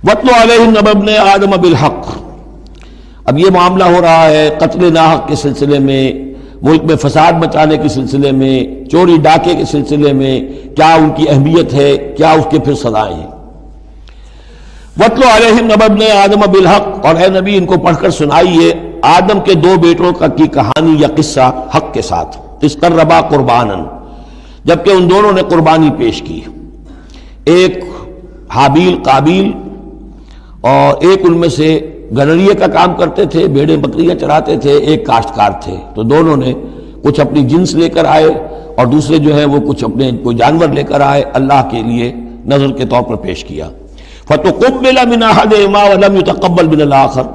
وَاتْلُ عَلَيْهِمْ نَبَأَ ابْنَيْ آدَمَ بِالْحَقِّ۔ اب یہ معاملہ ہو رہا ہے قتل ناحق کے سلسلے میں، ملک میں فساد مچانے کے سلسلے میں، چوری ڈاکے کے سلسلے میں، کیا ان کی اہمیت ہے، کیا اس کے پھر سزائیں ہیں۔ وَاتْلُ عَلَيْهِمْ نَبَأَ ابْنَيْ آدَمَ بِالْحَقِّ، اور اے نبی ان کو پڑھ کر سنائیے آدم کے دو بیٹوں کی کہانی یا قصہ حق کے ساتھ، اِذْ قَرَّبَا قُرْبَانًا، جبکہ ان دونوں نے قربانی پیش کی، ایک حابیل قابیل، اور ایک ان میں سے گنریے کا کام کرتے تھے، بھیڑیں بکریاں چراتے تھے، ایک کاشتکار تھے، تو دونوں نے کچھ اپنی جنس لے کر آئے اور دوسرے جو ہے وہ کچھ اپنے کوئی جانور لے کر آئے، اللہ کے لیے نذر کے طور پر پیش کیا۔ فَتُقُبِّلَ مِنْ أَحَدِهِمَا وَلَمْ يُتَقَبَّلْ مِنَ الْآخَرِ،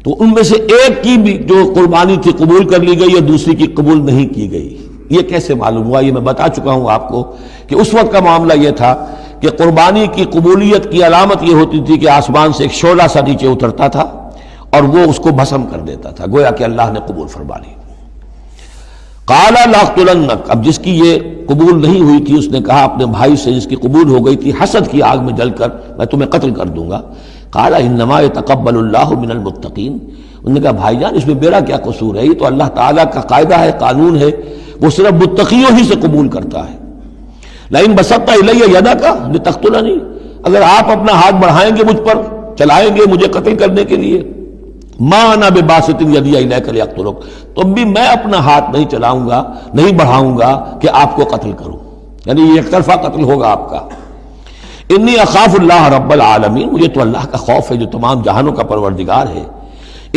تو ان میں سے ایک کی بھی جو قربانی تھی قبول کر لی گئی اور دوسری کی قبول نہیں کی گئی۔ یہ کیسے معلوم ہوا؟ یہ میں بتا چکا ہوں آپ کو کہ اس وقت کا معاملہ یہ تھا کہ قربانی کی قبولیت کی علامت یہ ہوتی تھی کہ آسمان سے ایک شعلہ سا نیچے اترتا تھا اور وہ اس کو بھسم کر دیتا تھا، گویا کہ اللہ نے قبول فرما لی۔ قَالَ لَأَقْتُلَنَّكَ، اب جس کی یہ قبول نہیں ہوئی تھی اس نے کہا اپنے بھائی سے جس کی قبول ہو گئی تھی حسد کی آگ میں جل کر، میں تمہیں قتل کر دوں گا۔ قَالَ إِنَّمَا يَتَقَبَّلُ اللَّهُ مِنَ الْمُتَّقِينَ، انہوں نے کہا بھائی جان اس میں میرا کیا قصور ہے، یہ تو اللہ تعالیٰ کا قاعدہ ہے، قانون ہے، وہ صرف متقیوں ہی سے قبول کرتا ہے۔ لَئِن بَسَطتَ إِلَيَّ يَدَكَ لِتَقْتُلَنِي، اگر آپ اپنا ہاتھ بڑھائیں گے مجھ پر، چلائیں گے مجھے قتل کرنے کے لیے، مَا أَنَا بِبَاسِطٍ يَدِيَ إِلَيْكَ لِأَقْتُلَكَ، تو بھی میں اپنا ہاتھ نہیں چلاؤں گا، نہیں بڑھاؤں گا کہ آپ کو قتل کروں، یعنی یہ ایک طرفہ قتل ہوگا آپ کا۔ انی اخاف اللہ رب العالمین، مجھے تو اللہ کا خوف ہے جو تمام جہانوں کا پروردگار ہے۔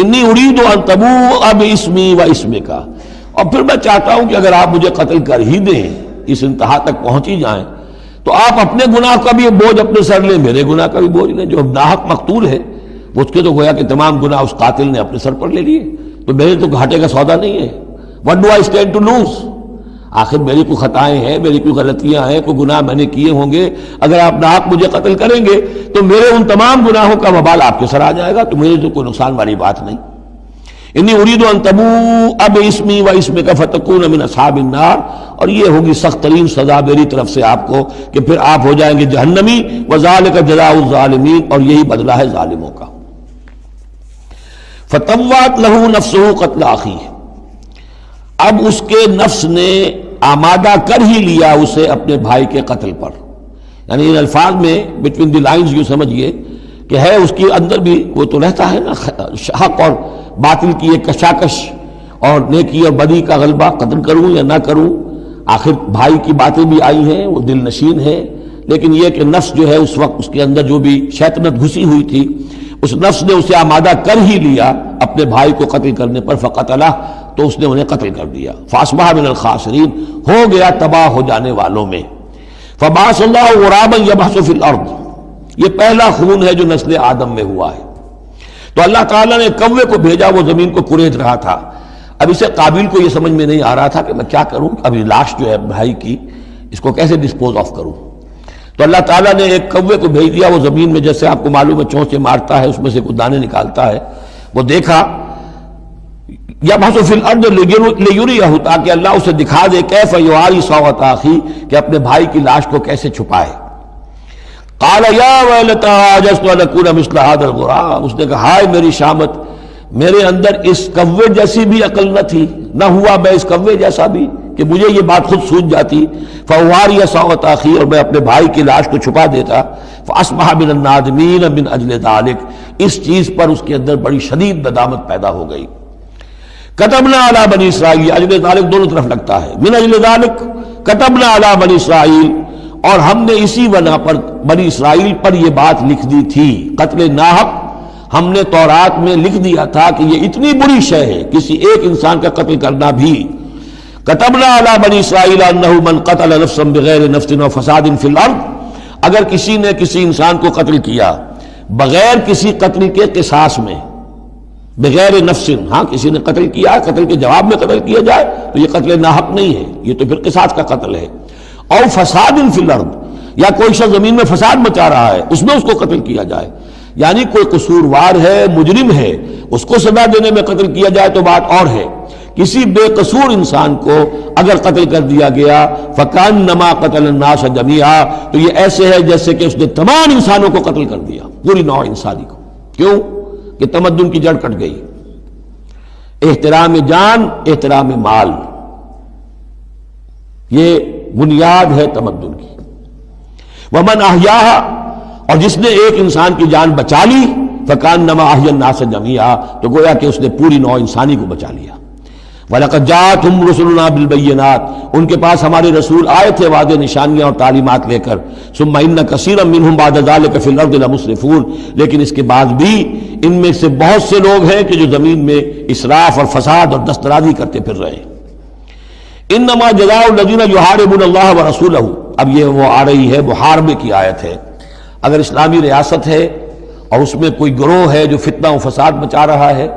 انی ارید ان تبوء باسمی و اسمک، اور پھر میں چاہتا ہوں کہ اگر آپ مجھے قتل کر ہی دیں، اس انتہا تک پہنچ ہی جائیں، تو آپ اپنے گناہ کا بھی بوجھ اپنے سر لیں، میرے گناہ کا بھی بوجھ لیں۔ جو ناحق مقتول ہے اس کے تو گویا کہ تمام گناہ اس قاتل نے اپنے سر پر لے لیے، تو میرے تو گھاٹے کا سودا نہیں ہے۔ What do I stand to lose؟ آخر میری کوئی خطائیں ہیں، میری کوئی غلطیاں ہیں، کوئی گناہ میں نے کیے ہوں گے، اگر آپ ناحق مجھے قتل کریں گے تو میرے ان تمام گناہوں کا وبال آپ کے سر آ جائے گا، تو میرے تو کوئی نقصان والی بات نہیں۔ انی ارید ان تبوء باسمی و اسمک فتکون من اصحاب النار، اور یہ ہوگی سخت ترین سزا میری طرف سے آپ کو کہ پھر آپ ہو جائیں گے جہنمی، وذالک جزاء الظالمین، اور یہی بدلہ ہے ظالموں کا۔ فطوعت لہ نفسہ قتل اخیہ، اب اس کے نفس نے آمادہ کر ہی لیا اسے اپنے بھائی کے قتل پر، یعنی ان الفاظ میں بٹوین دی لائنز یوں سمجھیے کہ ہے اس کے اندر بھی وہ تو رہتا ہے نا حق اور باطل کی ایک کشاکش اور نیکی اور بدی کا غلبہ، قتل کروں یا نہ کروں، آخر بھائی کی باتیں بھی آئی ہیں، وہ دل نشین ہے، لیکن یہ کہ نفس جو ہے اس وقت اس کے اندر جو بھی شیطنت گھسی ہوئی تھی اس نفس نے اسے آمادہ کر ہی لیا اپنے بھائی کو قتل کرنے پر، فقتلہ، تو اس نے انہیں قتل کر دیا، فاصبح من الخاسرین، ہو گیا تباہ ہو جانے والوں میں۔ فبعث اللہ غرابا یبحث فی الارض، یہ پہلا خون ہے جو نسل آدم میں ہوا ہے، تو اللہ تعالیٰ نے کوے کو بھیجا، وہ زمین کو کرید رہا تھا۔ اب اسے قابیل کو یہ سمجھ میں نہیں آ رہا تھا کہ میں کیا کروں، ابھی لاش جو ہے بھائی کی اس کو کیسے ڈسپوز آف کروں، تو اللہ تعالیٰ نے ایک کوے کو بھیج دیا، وہ زمین میں جیسے آپ کو معلوم ہے چونچے مارتا ہے، اس میں سے کچھ دانے نکالتا ہے، وہ دیکھا یبحث فی الارض لیریہ، تاکہ اللہ اسے دکھا دے کیف یواری سوءۃ اخی، کہ اپنے بھائی کی لاش کو کیسے چھپائے۔ قال یا ویلتی عجزت ان اکون مثل ھذا الغراب، اس نے کہا ہائے میری شامت، میرے اندر اس کوے جیسی بھی عقل نہ تھی، نہ ہوا میں اس کوے جیسا بھی کہ مجھے یہ بات خود سوچ جاتی، فواری سوءۃ اخی، اور میں اپنے بھائی کی لاش کو چھپا دیتا، فاصبح من النادمین من اجل ذلک، اس چیز پر اس کے اندر بڑی شدید ندامت پیدا ہو گئی۔ کتبنا علی بنی اسرائیل، اجل ذالک دونوں طرف لگتا ہے، من اجل ذالک کتبنا علی بنی اسرائیل، اور ہم نے اسی بنا پر بنی اسرائیل پر یہ بات لکھ دی تھی، قتل ناحق ہم نے تورات میں لکھ دیا تھا کہ یہ اتنی بری شے ہے کسی ایک انسان کا قتل کرنا بھی۔ کتبنا علی بنی اسرائیل انہ من قتل نفسا بغیر نفس و فساد فی الارض، اگر کسی نے کسی انسان کو قتل کیا بغیر کسی قتل کے قصاص میں، بغیر نفس، ہاں کسی نے قتل کیا، قتل کے جواب میں قتل کیا جائے تو یہ قتل ناحق نہیں ہے، یہ تو پھر قصاص کا قتل ہے۔ اور فساد فی الارض، یا کوئی شخص زمین میں فساد مچا رہا ہے اس میں اس کو قتل کیا جائے، یعنی کوئی قصوروار ہے، مجرم ہے، اس کو سزا دینے میں قتل کیا جائے تو بات اور ہے، کسی بے قصور انسان کو اگر قتل کر دیا گیا فکانما قتل الناس جميعا، تو یہ ایسے ہے جیسے کہ اس نے تمام انسانوں کو قتل کر دیا، پوری نوع انسانی کو۔ کیوں کہ تمدن کی جڑ کٹ گئی۔ احترام جان، احترام مال، یہ بنیاد ہے تمدن کی۔ ومن احیاھا، اور جس نے ایک انسان کی جان بچا لی فکانما احیا الناس جميعا، تو گویا کہ اس نے پوری نوع انسانی کو بچا لیا۔ وَلَقَدْ جَاءَتْهُمْ رُسُلُنَا بِالْبَيِّنَاتِ، ان کے پاس ہمارے رسول آئے تھے واضح نشانیاں اور تعلیمات لے کر۔ ثُمَّ إِنَّ كَثِيرًا مِّنْهُمْ بَعْدَ ذَلِكَ فِي الْأَرْضِ لَمُسْرِفُونَ، لیکن اس کے بعد بھی ان میں سے بہت سے لوگ ہیں کہ جو زمین میں اسراف اور فساد اور دسترازی کرتے پھر رہے ہیں۔ انما جزاء الذین یحاربون اللہ ورسولہ، اب یہ وہ آ رہی ہے محاربے کی آیت ہے۔ اگر اسلامی ریاست ہے اور اس میں کوئی گروہ ہے جو فتنہ و فساد مچا رہا ہے،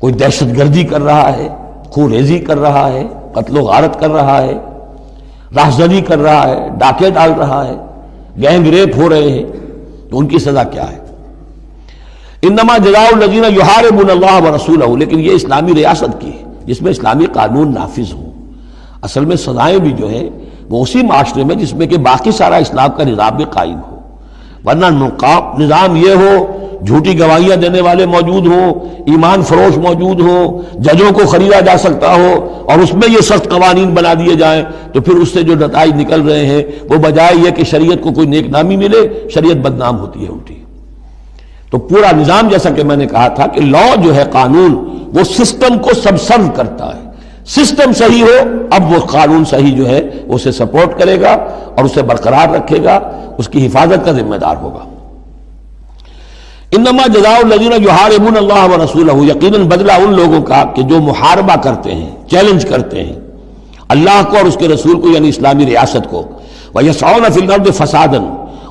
کوئی دہشت گردی کر رہا ہے، خون ریزی کر رہا ہے، قتل و غارت کر رہا ہے، راہزنی کر رہا ہے، ڈاکے ڈال رہا ہے، گینگ ریپ ہو رہے ہیں، تو ان کی سزا کیا ہے؟ انما جزاء الذین یحاربون اللہ ورسولہ، لیکن یہ اسلامی ریاست کی ہے جس میں اسلامی قانون نافذ ہو۔ اصل میں سزائیں بھی جو ہے وہ اسی معاشرے میں جس میں کہ باقی سارا اسلام کا نظام بھی قائم ہو، ورنہ نظام یہ ہو جھوٹی گواہیاں دینے والے موجود ہوں، ایمان فروش موجود ہوں، ججوں کو خریدا جا سکتا ہو، اور اس میں یہ سخت قوانین بنا دیے جائیں، تو پھر اس سے جو نتائج نکل رہے ہیں وہ بجائے یہ کہ شریعت کو کوئی نیک نامی ملے، شریعت بدنام ہوتی ہے الٹی۔ تو پورا نظام، جیسا کہ میں نے کہا تھا کہ لا جو ہے، قانون، وہ سسٹم کو سبسرو کرتا ہے۔ سسٹم صحیح ہو، اب وہ قانون صحیح جو ہے اسے سپورٹ کرے گا اور اسے برقرار رکھے گا، اس کی حفاظت کا ذمہ دار ہوگا۔ انما جزاء الذین یحاربون اللہ ورسولہ، یقیناً بدلہ ان لوگوں کا کہ جو محاربہ کرتے ہیں، چیلنج کرتے ہیں اللہ کو اور اس کے رسول کو، یعنی اسلامی ریاست کو، ویسعون فی الارض فسادا،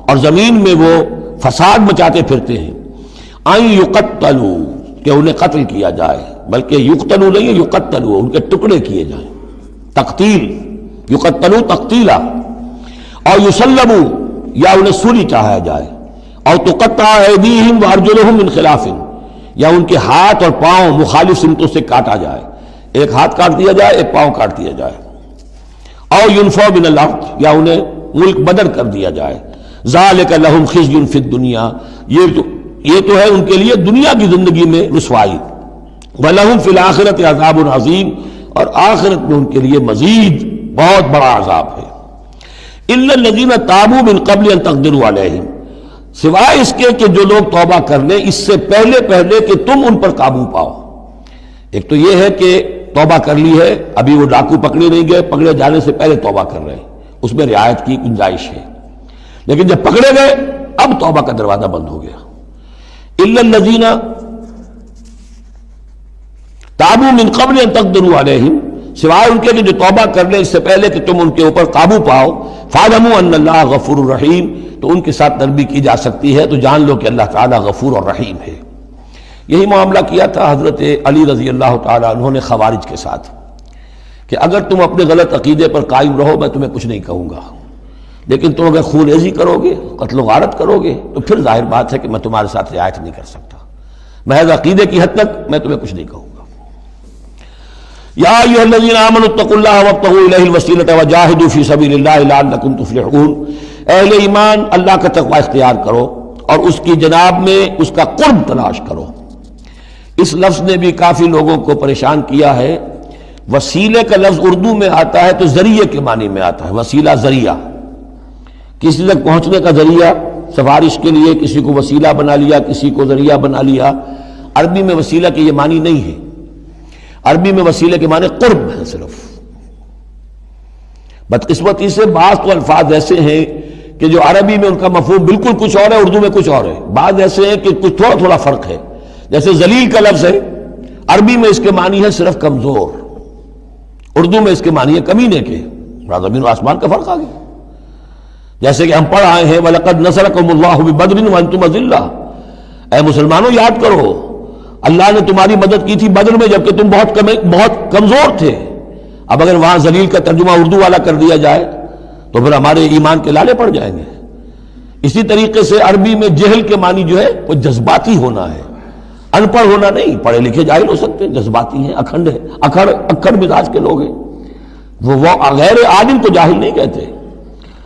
اور زمین میں وہ فساد مچاتے پھرتے ہیں، ان یقتلوا، کہ انہیں قتل کیا جائے، بلکہ یقتلوا نہیں، یقتلوا، ان کے ٹکڑے کیے جائیں، تقتیل، یقتلوا تقتیلا، اور یسلبوا، یا انہیں سولی چاہا جائے، اور تقطع ایدیہم وارجلہم من خلاف، یا ان کے ہاتھ اور پاؤں مخالف سمتوں سے کاٹا جائے، ایک ہاتھ کاٹ دیا جائے، ایک پاؤں کاٹ دیا جائے، اور ینفوا من الارض، یا انہیں ملک بدر کر دیا جائے۔ ذالک لہم خزی فی الدنیا، یہ تو ہے ان کے لیے دنیا کی زندگی میں رسوائی، وَلَهُمْ فِي الْآخِرَةِ عَذَابٌ عَظِيمٌ، اور آخرت میں ان کے لیے مزید بہت بڑا عذاب ہے۔ إِلَّا الَّذِينَ تَابُوا مِن قَبْلِ أَن تَقْدِرُوا عَلَيْهِمْ، سوائے اس کے کہ جو لوگ توبہ کر لیں اس سے پہلے کہ تم ان پر قابو پاؤ۔ ایک تو یہ ہے کہ توبہ کر لی ہے، ابھی وہ ڈاکو پکڑے نہیں گئے، پکڑے جانے سے پہلے توبہ کر رہے ہیں، اس میں رعایت کی گنجائش ہے، لیکن جب پکڑے گئے اب توبہ کا دروازہ بند ہو گیا۔ إِلَّا الَّذِينَ تابوا من قبل ان تقدروا علیہم، سوائے ان کے کہ جو توبہ کر لیں اس سے پہلے کہ تم ان کے اوپر قابو پاؤ، فاعلموا ان اللہ غفور الرحیم، تو ان کے ساتھ نرمی کی جا سکتی ہے، تو جان لو کہ اللہ تعالیٰ غفور اور رحیم ہے۔ یہی معاملہ کیا تھا حضرت علی رضی اللہ تعالیٰ عنہ نے خوارج کے ساتھ، کہ اگر تم اپنے غلط عقیدے پر قائم رہو میں تمہیں کچھ نہیں کہوں گا، لیکن تم اگر خون ریزی کرو گے، قتل و غارت کرو گے، تو پھر ظاہر بات ہے کہ میں تمہارے ساتھ رعایت نہیں کر سکتا، محض عقیدے کی حد تک میں تمہیں کچھ نہیں کہوں گا۔ یا ایھا الذین آمنوا اتقوا اللہ وابتغوا الیہ الوسیلۃ وجاہدوا فی سبیل اللہ لعلکم تفلحون، اہل ایمان اللہ کا تقوی اختیار کرو اور اس کی جناب میں اس کا قرب تلاش کرو۔ اس لفظ نے بھی کافی لوگوں کو پریشان کیا ہے۔ وسیلے کا لفظ اردو میں آتا ہے تو ذریعے کے معنی میں آتا ہے، وسیلہ ذریعہ، کسی تک پہنچنے کا ذریعہ، سفارش کے لیے کسی کو وسیلہ بنا لیا، کسی کو ذریعہ بنا لیا۔ عربی میں وسیلہ کے یہ معنی نہیں ہے، عربی میں وسیلے کے معنی قرب ہے صرف۔ بدقسمتی سے بعض تو الفاظ ایسے ہیں کہ جو عربی میں ان کا مفہوم بالکل کچھ اور ہے، اردو میں کچھ اور ہے، بعض ایسے ہیں کہ کچھ تھوڑا تھوڑا فرق ہے۔ جیسے ذلیل کا لفظ ہے، عربی میں اس کے معنی ہے صرف کمزور، اردو میں اس کے معنی ہے کمینے کے، زمین و آسمان کا فرق آ گیا۔ جیسے کہ ہم پڑھ آئے ہیں وَلَقَدْ نَصَرَكُمُ اللَّهُ بِبَدْرٍ وَأَنْتُمْ أَذِلَّةٌ، اے مسلمانوں یاد کرو اللہ نے تمہاری مدد کی تھی بدر میں جبکہ تم بہت کمزور تھے۔ اب اگر وہاں ذلیل کا ترجمہ اردو والا کر دیا جائے تو پھر ہمارے ایمان کے لالے پڑ جائیں گے۔ اسی طریقے سے عربی میں جہل کے معنی جو ہے وہ جذباتی ہونا ہے، ان پڑھ ہونا نہیں، پڑھے لکھے جاہل ہو سکتے ہیں، جذباتی ہیں، اکھنڈ ہیں، اکھڑ مزاج کے لوگ ہیں، وہ غیر عالم کو جاہل نہیں کہتے،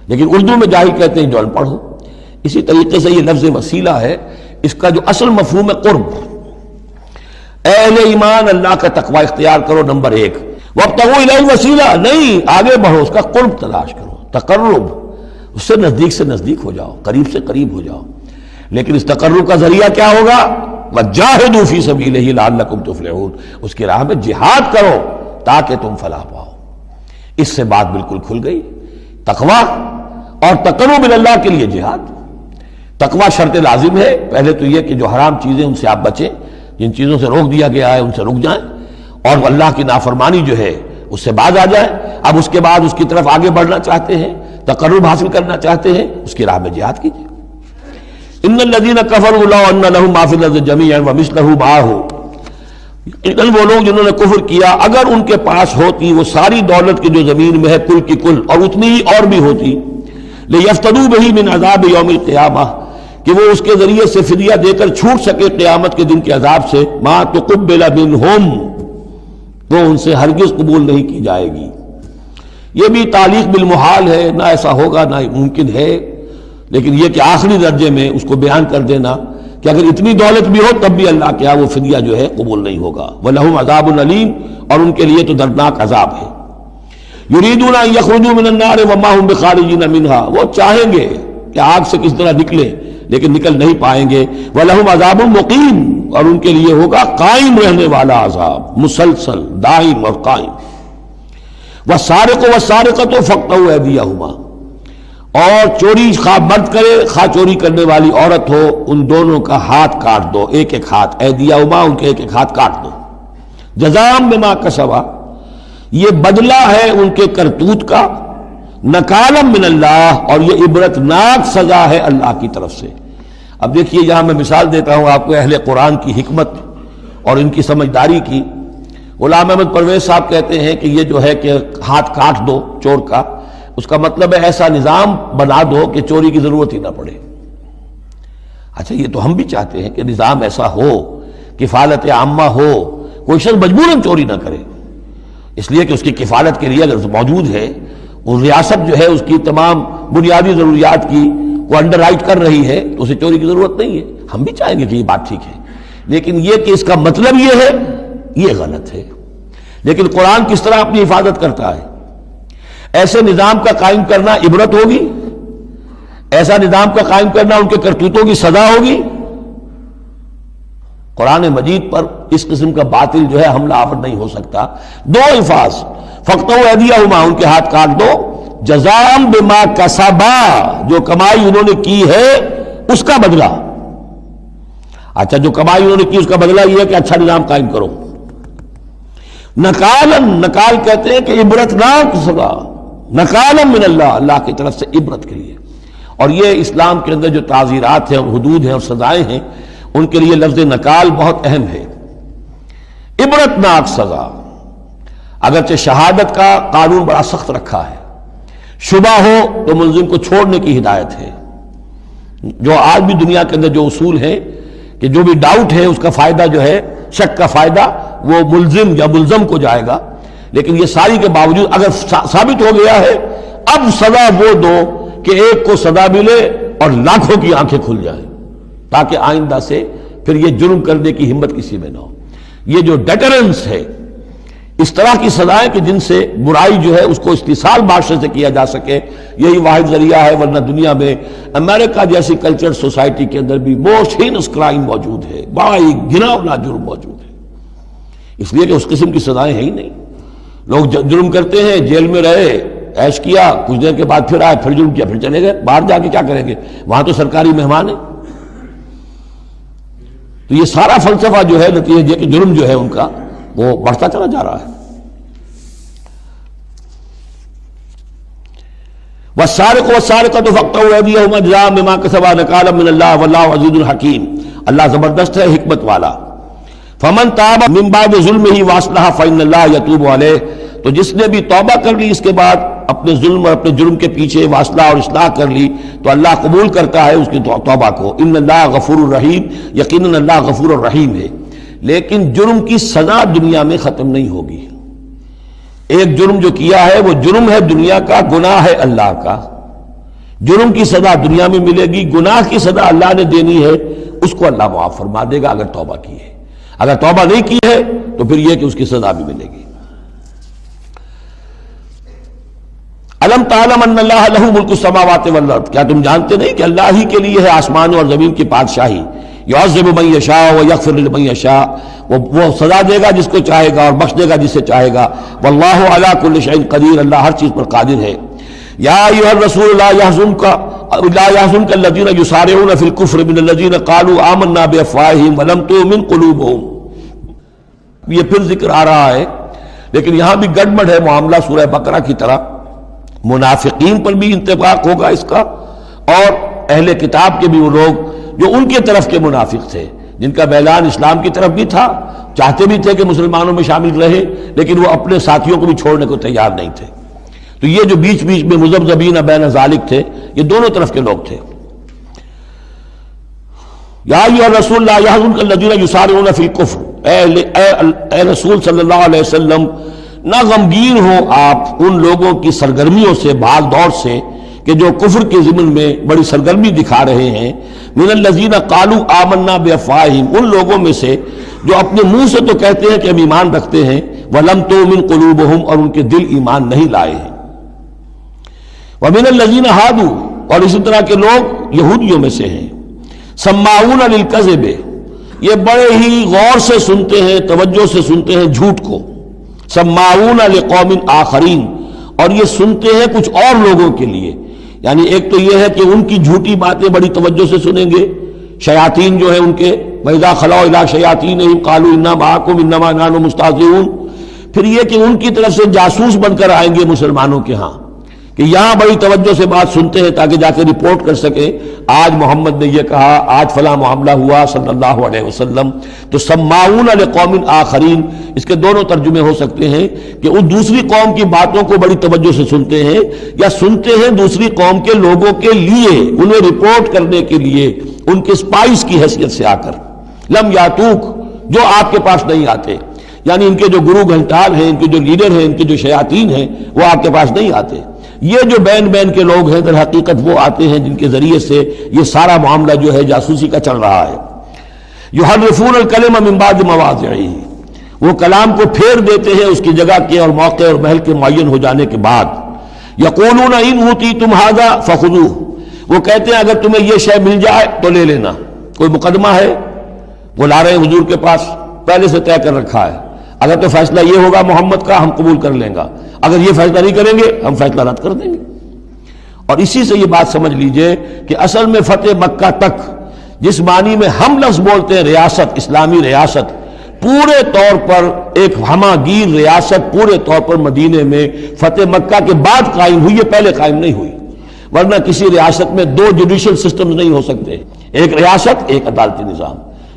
لیکن اردو میں جاہل کہتے ہیں جو ان پڑھ ہو۔ اسی طریقے سے یہ لفظ وسیلہ ہے، اس کا جو اصل مفہوم ہے قرب۔ اے اہل ایمان اللہ کا تقوی اختیار کرو، نمبر 1۔ وابتغوا الیہ الوسیلہ، نہیں آگے بڑھو، اس کا قرب تلاش کرو، تقرب، اس سے نزدیک ہو جاؤ، قریب سے قریب ہو جاؤ۔ لیکن اس تقرب کا ذریعہ کیا ہوگا؟ وجاہدوا فی سبیلہ لعلکم تفلحون، اس کی راہ میں جہاد کرو تاکہ تم فلاح پاؤ۔ اس سے بات بالکل کھل گئی، تقوی اور تقرب اللہ کے لیے جہاد۔ تقوی شرط لازم ہے، پہلے تو یہ کہ جو حرام چیزیں ان سے آپ بچیں، جن چیزوں سے روک دیا گیا ہے ان سے رک جائیں، اور اللہ کی نافرمانی جو ہے اس سے باز آ جائیں۔ اب اس کے بعد اس کی طرف آگے بڑھنا چاہتے ہیں، تقرب حاصل کرنا چاہتے ہیں، اس کی راہ میں جہاد کیجیے۔ ان الذین کفروا لو ان لهم ما فی الارض جمیعا ومثلہ معہ، وہ لوگ جنہوں نے کفر کیا اگر ان کے پاس ہوتی وہ ساری دولت کی جو زمین میں ہے کل کی کل، اور اتنی ہی اور بھی ہوتی، لیفتدوا بہ من عذاب یوم القیامہ، کہ وہ اس کے ذریعے سے فدیہ دے کر چھوٹ سکے قیامت کے دن کے عذاب سے، ما تقبل منہم، وہ ان سے ہرگز قبول نہیں کی جائے گی۔ یہ بھی تعلیق بالمحال ہے، نہ ایسا ہوگا نہ ممکن ہے، لیکن یہ کہ آخری درجے میں اس کو بیان کر دینا کہ اگر اتنی دولت بھی ہو تب بھی اللہ کیا وہ فدیہ جو ہے قبول نہیں ہوگا۔ وَلَهُمْ عَذَابٌ أَلِيمٌ، اور ان کے لیے تو دردناک عذاب ہے۔ يُرِيدُونَ أَن يَخْرُجُوا مِنَ النَّارِ وَمَا هُمْ بِخَارِجِينَ مِنْهَا، وہ چاہیں گے کہ آگ سے کس طرح نکلے لیکن نکل نہیں پائیں گے۔ وَلَهُمْ عَذَابٌ مُقِيمٌ، اور ان کے لیے ہوگا قائم رہنے والا عذاب، مسلسل دائم اور قائم۔ وَالسَّارِقُ وَالسَّارِقَةُ فَاقْطَعُوا أَيْدِيَهُمَا، اور چوری خواہ مرد کرے خواہ چوری کرنے والی عورت ہو، ان دونوں کا ہاتھ کاٹ دو، ایک ایک ہاتھ، ایدیہما، ان کے ایک ایک ہاتھ کاٹ دو۔ جزاء بما کسبا، یہ بدلہ ہے ان کے کرتوت کا، نکالا من اللہ، اور یہ عبرتناک سزا ہے اللہ کی طرف سے۔ اب دیکھیے یہاں میں مثال دیتا ہوں آپ کو اہل قرآن کی حکمت اور ان کی سمجھداری کی۔ غلام احمد پرویز صاحب کہتے ہیں کہ یہ جو ہے کہ ہاتھ کاٹ دو چور کا، اس کا مطلب ہے ایسا نظام بنا دو کہ چوری کی ضرورت ہی نہ پڑے۔ اچھا یہ تو ہم بھی چاہتے ہیں کہ نظام ایسا ہو، کفالت عامہ ہو، کوئی شخص مجبوراً چوری نہ کرے، اس لیے کہ اس کی کفالت کے لیے اگر موجود ہے، وہ ریاست جو ہے اس کی تمام بنیادی ضروریات کی وہ انڈر رائٹ کر رہی ہے، تو اسے چوری کی ضرورت نہیں ہے۔ ہم بھی چاہیں گے کہ یہ بات ٹھیک ہے، لیکن یہ کہ اس کا مطلب یہ ہے، یہ غلط ہے۔ لیکن قرآن کس طرح اپنی حفاظت کرتا ہے؟ ایسے نظام کا قائم کرنا عبرت ہوگی، ایسا نظام کا قائم کرنا ان کے کرتوتوں کی سزا ہوگی۔ قرآن مجید پر اس قسم کا باطل جو ہے حملہ آور نہیں ہو سکتا۔ دو الفاظ، فَاقْطَعُوا أَيْدِيَهُمَا، ان کے ہاتھ کاٹ دو، جزاء بما کسبا، جو کمائی انہوں نے کی ہے اس کا بدلہ۔ اچھا جو کمائی انہوں نے کی اس کا بدلہ یہ ہے کہ اچھا نظام قائم کرو۔ نکالن، نکال کہتے ہیں کہ عبرتناک سزا، نکالم من اللہ، اللہ کی طرف سے عبرت کے لیے۔ اور یہ اسلام کے اندر جو تعزیرات ہیں اور حدود ہیں اور سزائیں ہیں، ان کے لیے لفظ نکال بہت اہم ہے۔ عبرتناک سزا، اگرچہ شہادت کا قانون بڑا سخت رکھا ہے، شبہ ہو تو ملزم کو چھوڑنے کی ہدایت ہے۔ جو آج بھی دنیا کے اندر جو اصول ہیں کہ جو بھی ڈاؤٹ ہے اس کا فائدہ جو ہے، شک کا فائدہ وہ ملزم یا ملزم کو جائے گا، لیکن یہ ساری کے باوجود اگر ثابت ہو گیا ہے، اب سزا وہ دو کہ ایک کو سزا ملے اور لاکھوں کی آنکھیں کھل جائیں، تاکہ آئندہ سے پھر یہ جرم کرنے کی ہمت کسی میں نہ ہو۔ یہ جو ڈیٹرنس ہے، اس طرح کی سزائیں کہ جن سے برائی جو ہے اس کو استحصال معاشرے سے کیا جا سکے، یہی واحد ذریعہ ہے، ورنہ دنیا میں امریکہ جیسی کلچر سوسائٹی کے اندر بھی موسٹ ہینس کرائم موجود ہے، بڑا ہی گھناؤنا جرم موجود ہے، اس لیے کہ اس قسم کی سزائیں ہیں ہی نہیں۔ لوگ جرم کرتے ہیں، جیل میں رہے، عیش کیا، کچھ دیر کے بعد پھر آئے، پھر جرم کیا، پھر چلے گئے، باہر جا کے کیا کریں گے، وہاں تو سرکاری مہمان ہیں۔ تو یہ سارا فلسفہ جو ہے نتیجہ کہ جرم جو ہے ان کا وہ بڑھتا چلا جا رہا ہے۔ والسارق والسارقۃ فاقطعوا ایدیہما جزاء بما کسبا نکالا من اللہ واللہ عزیز الحکیم، اللہ زبردست ہے، حکمت والا۔ فمن تاب من بعد ظلمہ واصلح فإن اللہ یتوب علیہ، تو جس نے بھی توبہ کر لی اس کے بعد اپنے ظلم اور اپنے جرم کے پیچھے واصلہ اور اصلاح کر لی تو اللہ قبول کرتا ہے اس کی توبہ کو. ان اللہ غفور الرحیم، یقیناً اللہ غفور الرحیم ہے. لیکن جرم کی سزا دنیا میں ختم نہیں ہوگی. ایک جرم جو کیا ہے وہ جرم ہے دنیا کا، گناہ ہے اللہ کا. جرم کی سزا دنیا میں ملے گی، گناہ کی سزا اللہ نے دینی ہے، اس کو اللہ معاف فرما دے گا اگر توبہ کی ہے. اگر توبہ نہیں کی ہے تو پھر یہ کہ اس کی سزا بھی ملے گی. الم تعلم ان اللہ لہ ملک السماوات والارض، کیا تم جانتے نہیں کہ اللہ ہی کے لیے ہے آسمانوں اور زمین کی بادشاہی. یعذب من یشاء ویغفر لمن یشاء، وہ سزا دے گا جس کو چاہے گا اور بخش دے گا جسے چاہے گا. واللہ علی کل شیء قدیر، اللہ ہر چیز پر قادر ہے. یا ایھا الرسول لا يحزنك الذین یسارعون فی الکفر من الذین قالوا آمنا بافواہہم ولم تؤمن قلوبہم. یہ پھر ذکر آ رہا ہے لیکن یہاں بھی گڑبڑ ہے معاملہ سورہ بقرہ کی طرح. منافقین پر بھی انطباق ہوگا اس کا، اور اہل کتاب کے بھی وہ لوگ جو ان کے طرف کے منافق تھے، جن کا میلان اسلام کی طرف بھی تھا، چاہتے بھی تھے کہ مسلمانوں میں شامل رہے، لیکن وہ اپنے ساتھیوں کو بھی چھوڑنے کو تیار نہیں تھے. تو یہ جو بیچ بیچ میں مذبذبین بین ذالک تھے، یہ دونوں طرف کے لوگ تھے. یا ایھا الرسول لا يحزنك الذین یسارعون فی الکفر، اے رسول صلی اللہ علیہ وسلم نہ غمگین ہو آپ ان لوگوں کی سرگرمیوں سے، بھاگ دوڑ سے، کہ جو کفر کے ضمن میں بڑی سرگرمی دکھا رہے ہیں. من الذین قالوا آمنا بافواہہم، ان لوگوں میں سے جو اپنے منہ سے تو کہتے ہیں کہ ہم ایمان رکھتے ہیں، ولم تؤمن قلوبہم، اور ان کے دل ایمان نہیں لائے ہیں. ومن الذین ہادوا، اور اسی طرح کے لوگ یہودیوں میں سے ہیں. سماعون للکذب، یہ بڑے ہی غور سے سنتے ہیں، توجہ سے سنتے ہیں جھوٹ کو. سماعون لقوم آخرین، اور یہ سنتے ہیں کچھ اور لوگوں کے لیے. یعنی ایک تو یہ ہے کہ ان کی جھوٹی باتیں بڑی توجہ سے سنیں گے، شیاطین جو ہیں ان کے، وَإِذَا خَلَوْا إِلَىٰ شَيَاطِينِهِمْ قَالُوا إِنَّا مَعَكُمْ إِنَّمَا نَحْنُ مُسْتَهْزِئُونَ. پھر یہ کہ ان کی طرف سے جاسوس بن کر آئیں گے مسلمانوں کے ہاں، کہ یہاں بڑی توجہ سے بات سنتے ہیں تاکہ جا کے رپورٹ کر سکے آج محمد نے یہ کہا، آج فلاں معاملہ ہوا صلی اللہ علیہ وسلم. تو سماعون لقوم آخرین، اس کے دونوں ترجمے ہو سکتے ہیں کہ وہ دوسری قوم کی باتوں کو بڑی توجہ سے سنتے ہیں، یا سنتے ہیں دوسری قوم کے لوگوں کے لیے، انہیں رپورٹ کرنے کے لیے، ان کے اسپائس کی حیثیت سے آ کر. لم یاتوک، جو آپ کے پاس نہیں آتے، یعنی ان کے جو گرو گھنٹال ہیں، ان کے جو لیڈر ہیں، ان کے جو شیاطین ہیں، وہ آپ کے پاس نہیں آتے. یہ جو بین بین کے لوگ ہیں در حقیقت وہ آتے ہیں جن کے ذریعے سے یہ سارا معاملہ جو ہے جاسوسی کا چل رہا ہے. یحرفون الکلم من بعد مواضعہ، وہ کلام کو پھیر دیتے ہیں اس کی جگہ کے اور موقع اور محل کے معین ہو جانے کے بعد. یقولون ان اوتیتم ھذا فخذوہ، وہ کہتے ہیں اگر تمہیں یہ شے مل جائے تو لے لینا. کوئی مقدمہ ہے، وہ لا رہے ہیں حضور کے پاس، پہلے سے طے کر رکھا ہے، اگر تو فیصلہ یہ ہوگا محمد کا ہم قبول کر لیں گا، اگر یہ فیصلہ نہیں کریں گے ہم فیصلہ رد کر دیں گے. اور اسی سے یہ بات سمجھ لیجئے کہ اصل میں فتح مکہ تک جس معنی میں ہم لفظ بولتے ہیں ریاست، اسلامی ریاست، پورے طور پر ایک ہماگیر ریاست پورے طور پر مدینے میں فتح مکہ کے بعد قائم ہوئی ہے، پہلے قائم نہیں ہوئی. ورنہ کسی ریاست میں دو جوڈیشل سسٹمز نہیں ہو سکتے، ایک ریاست ایک عدالتی نظام.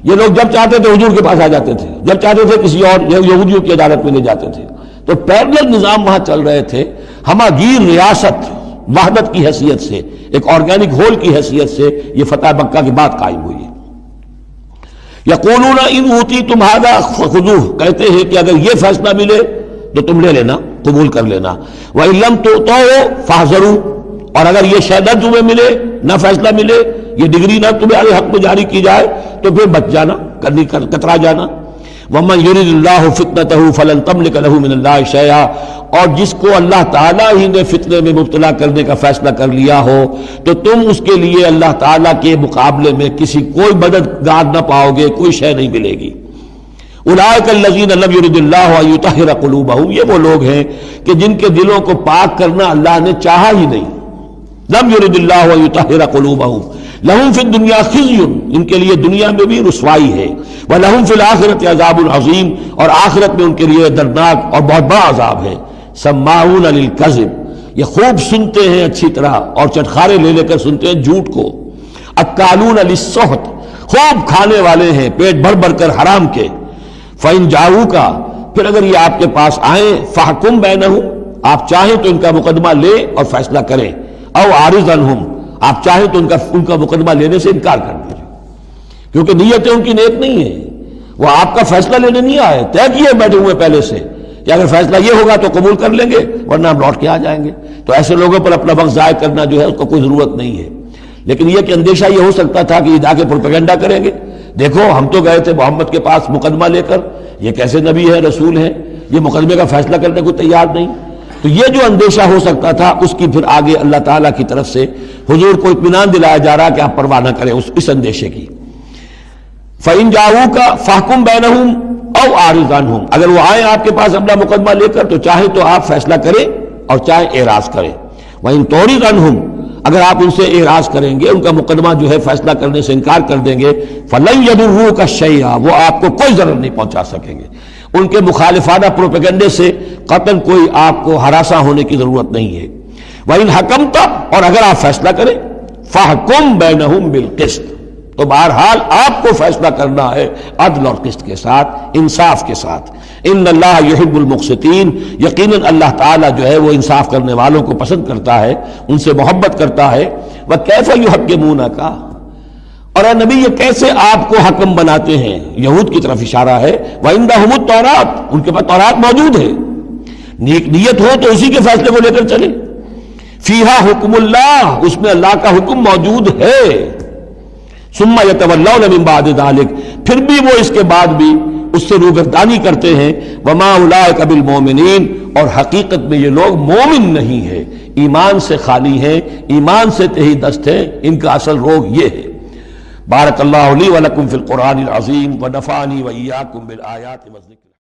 یہ لوگ جب چاہتے تھے حضور کے پاس آ جاتے تھے، جب چاہتے تھے کسی اور یہودیوں کی عدالت میں لے جاتے تھے. تو پیرلل نظام وہاں چل رہے تھے. ہماگیر ریاست وحدت کی حیثیت سے، ایک آرگینک ہول کی حیثیت سے یہ فتح مکہ کے بعد قائم ہوئی ہے. یقولون ان اوتیتم ھذا فخذوہ، کہتے ہیں کہ اگر یہ فیصلہ ملے تو تم لے لینا، قبول کر لینا. وَإِن لَّمْ تُؤْتَوْا فَاحْذَرُوا، اور اگر یہ شے نہ تمہیں ملے، نہ فیصلہ ملے، یہ ڈگری نہ تمہارے حق میں جاری کی جائے تو پھر بچ جانا، کترا جانا. وَمَن يُرِدِ اللَّهُ فِتْنَتَهُ فَلَن تَمْلِكَ لَهُ مِنَ اللَّهِ شَيْئًا، اور جس کو اللہ تعالیٰ ہی نے فتنے میں مبتلا کرنے کا فیصلہ کر لیا ہو تو تم اس کے لیے اللہ تعالیٰ کے مقابلے میں کسی کوئی مددگار نہ پاؤ گے، کوئی شے نہیں ملے گی. اولئک الذین لم یرد اللہ ان یطہر قلوبہم، یہ وہ لوگ ہیں کہ جن کے دلوں کو پاک کرنا اللہ نے چاہا ہی نہیں. لم یرد اللہ ان یطہر قلوبہم لہم فی الدنیا خزی، ان کے لیے دنیا میں بھی رسوائی ہے. ولہم فی الآخرۃ عذاب عظیم، اور آخرت میں ان کے لیے دردناک اور بہت بڑا عذاب ہے. سماعون للکذب، یہ خوب سنتے ہیں اچھی طرح اور چٹخارے لے لے کر سنتے ہیں جھوٹ کو. اکالون للسحت، خوب کھانے والے ہیں پیٹ بھر بھر کر حرام کے. فإن جاؤک، پھر اگر یہ آپ کے پاس آئیں فحکم بینہم، آپ چاہیں تو ان کا مقدمہ لیں اور فیصلہ کریں، او عارض عنہم، آپ چاہیں تو ان کا مقدمہ لینے سے انکار کر دیجیے، کیونکہ نیتیں ان کی نیک نہیں ہیں، وہ آپ کا فیصلہ لینے نہیں آئے، طے کیے بیٹھے ہوئے پہلے سے کہ اگر فیصلہ یہ ہوگا تو قبول کر لیں گے ورنہ ہم لوٹ کے آ جائیں گے۔ تو ایسے لوگوں پر اپنا وقت ضائع کرنا جو ہے اس کو کوئی ضرورت نہیں ہے۔ لیکن یہ کہ اندیشہ یہ ہو سکتا تھا کہ یہ جا کے پروپیگنڈا کریں گے، دیکھو ہم تو گئے تھے محمد کے پاس مقدمہ لے کر، یہ کیسے نبی ہے رسول ہے، یہ مقدمے کا فیصلہ کرنے کو تیار نہیں۔ تو یہ جو اندیشہ ہو سکتا تھا اس کی پھر آگے اللہ تعالیٰ کی طرف سے حضور کو اطمینان دلایا جا رہا کہ آپ پرواہ نہ کریں اس اندیشے کی۔ فَإِن جَاءُوكَ فَاحْكُم بَيْنَهُمْ أَوْ أَعْرِضْ عَنْهُمْ، اگر وہ آئیں آپ کے پاس اپنا مقدمہ لے کر تو چاہے تو آپ فیصلہ کریں اور چاہے اعراض کریں۔ وَإِن تُعْرِضْ عَنْهُمْ، اگر آپ ان سے اعراض کریں گے، ان کا مقدمہ جو ہے فیصلہ کرنے سے انکار کر دیں گے، فَلَن يَضُرُّوكَ شَيْئًا، وہ آپ کو کوئی ضرر نہیں پہنچا سکیں گے۔ ان کے مخالفانہ پروپیگنڈے سے قطعاً کوئی آپ کو ہراساں ہونے کی ضرورت نہیں ہے۔ وَإِنْ حَكَمْتَ، اور اگر آپ فیصلہ کریں، فَاحْكُم بَيْنَهُم بِالْقِسْطِ، تو بہرحال آپ کو فیصلہ کرنا ہے عدل اور قسط کے ساتھ، انصاف کے ساتھ۔ ان اللہ یحب المقسطین، یقیناً اللہ تعالیٰ جو ہے وہ انصاف کرنے والوں کو پسند کرتا ہے، ان سے محبت کرتا ہے۔ وَكَيْفَ يُحَكِّمُونَكَ، اور اے نبی یہ کیسے آپ کو حکم بناتے ہیں، یہود کی طرف اشارہ ہے۔ وَعِندَهُمُ التَّوْرَاةُ، ان کے پاس تورات موجود ہے، نیک نیت ہو تو اسی کے فیصلے کو لے کر چلے۔ فِيهَا حُكْمُ اللَّهِ، اس میں اللہ کا حکم موجود ہے۔ ثم يتولون من بعد ذلك، پھر بھی وہ اس کے بعد بھی اس سے روگردانی کرتے ہیں۔ وما اولئک بالمؤمنین، اور حقیقت میں یہ لوگ مومن نہیں ہیں، ایمان سے خالی ہیں، ایمان سے تہی دست ہیں، ان کا اصل روگ یہ ہے۔ بارک اللہ لی ولکم فی القرآن العظیم ونفعنی وإیاکم بالآیات والذکر